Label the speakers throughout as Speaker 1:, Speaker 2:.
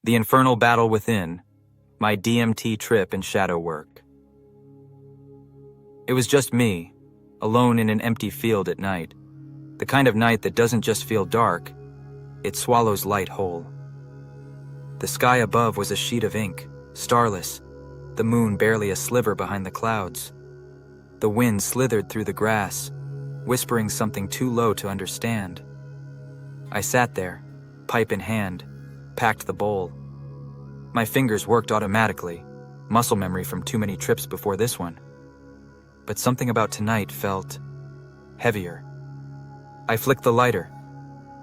Speaker 1: The Infernal Battle Within, my DMT trip and shadow work. It was just me, alone in an empty field at night. The kind of night that doesn't just feel dark, it swallows light whole. The sky above was a sheet of ink, starless, the moon barely a sliver behind the clouds. The wind slithered through the grass, whispering something too low to understand. I sat there, pipe in hand, packed the bowl. My fingers worked automatically, muscle memory from too many trips before this one. But something about tonight felt heavier. I flicked the lighter.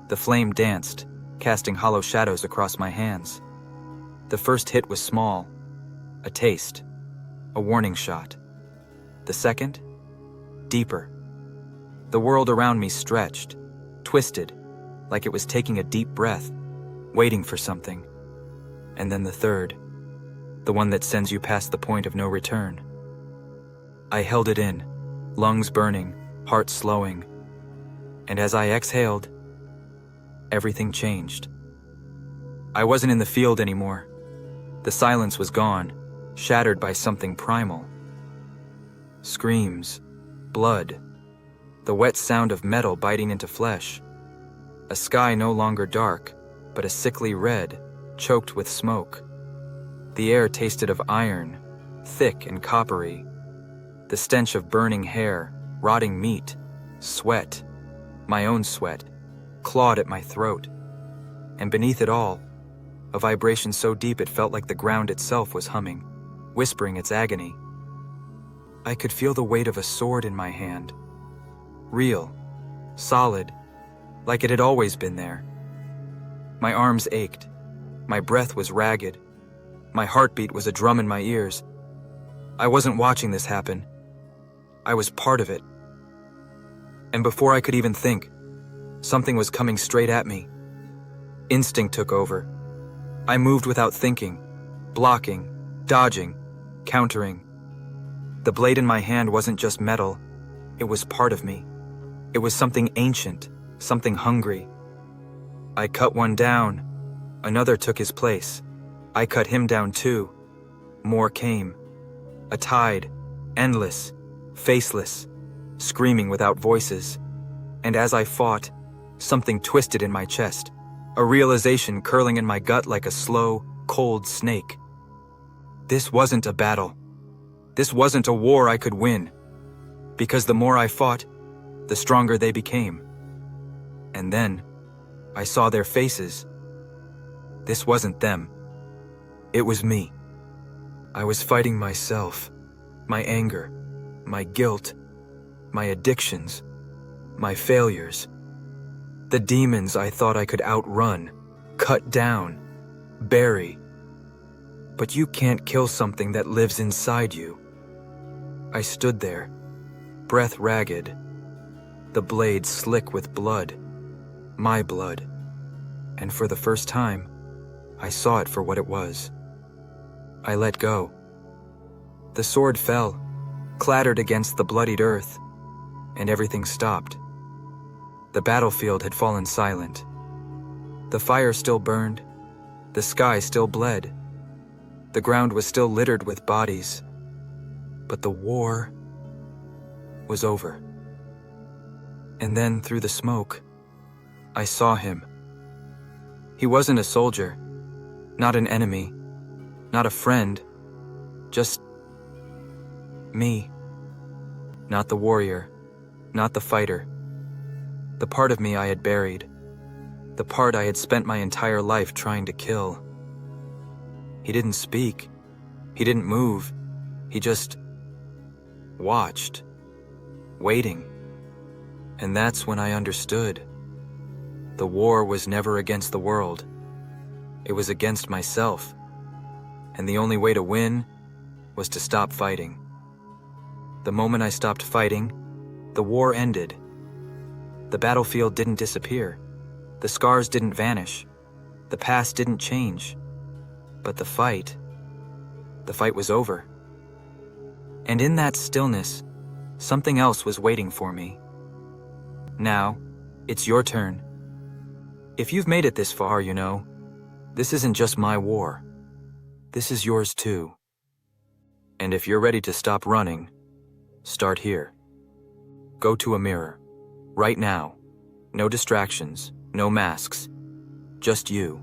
Speaker 1: The flame danced, casting hollow shadows across my hands. The first hit was small, a taste, a warning shot. The second, deeper. The world around me stretched, twisted, like it was taking a deep breath, waiting for something. And then the third, the one that sends you past the point of no return. I held it in, lungs burning, heart slowing. And as I exhaled, everything changed. I wasn't in the field anymore. The silence was gone, shattered by something primal. Screams, blood, the wet sound of metal biting into flesh. A sky no longer dark, but a sickly red, choked with smoke. The air tasted of iron, thick and coppery. The stench of burning hair, rotting meat, sweat, my own sweat, clawed at my throat. And beneath it all, a vibration so deep it felt like the ground itself was humming, whispering its agony. I could feel the weight of a sword in my hand. Real, solid, like it had always been there. My arms ached. My breath was ragged. My heartbeat was a drum in my ears. I wasn't watching this happen. I was part of it. And before I could even think, something was coming straight at me. Instinct took over. I moved without thinking, blocking, dodging, countering. The blade in my hand wasn't just metal, it was part of me. It was something ancient, something hungry. I cut one down, another took his place. I cut him down too. More came. A tide, endless, faceless, screaming without voices. And as I fought, something twisted in my chest, a realization curling in my gut like a slow, cold snake. This wasn't a battle. This wasn't a war I could win. Because the more I fought, the stronger they became. And then, I saw their faces. This wasn't them. It was me. I was fighting myself, my anger, my guilt, my addictions, my failures. The demons I thought I could outrun, cut down, bury. But you can't kill something that lives inside you. I stood there, breath ragged, the blade slick with blood, my blood. And for the first time, I saw it for what it was. I let go. The sword fell, clattered against the bloodied earth, and everything stopped. The battlefield had fallen silent. The fire still burned, the sky still bled, the ground was still littered with bodies, but the war was over. And then through the smoke, I saw him. He wasn't a soldier, not an enemy, not a friend, just me. Not the warrior, not the fighter. The part of me I had buried, the part I had spent my entire life trying to kill. He didn't speak, he didn't move, he just watched, waiting. And that's when I understood. The war was never against the world. It was against myself. And the only way to win was to stop fighting. The moment I stopped fighting, the war ended. The battlefield didn't disappear. The scars didn't vanish. The past didn't change. But the fight was over. And in that stillness, something else was waiting for me. Now, it's your turn. If you've made it this far, This isn't just my war. This is yours too. And if you're ready to stop running, start here. Go to a mirror. Right now. No distractions, no masks. Just you.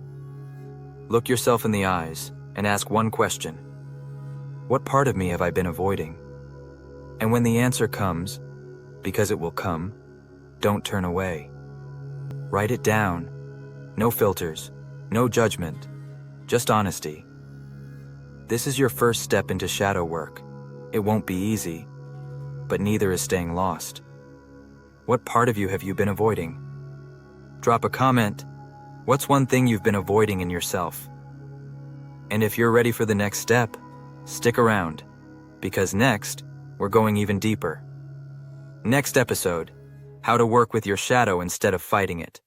Speaker 1: Look yourself in the eyes and ask one question. What part of me have I been avoiding? And when the answer comes, because it will come, don't turn away. Write it down. No filters, no judgment, just honesty. This is your first step into shadow work. It won't be easy, but neither is staying lost. What part of you have you been avoiding? Drop a comment. What's one thing you've been avoiding in yourself? And if you're ready for the next step, stick around, because next, we're going even deeper. Next episode, how to work with your shadow instead of fighting it.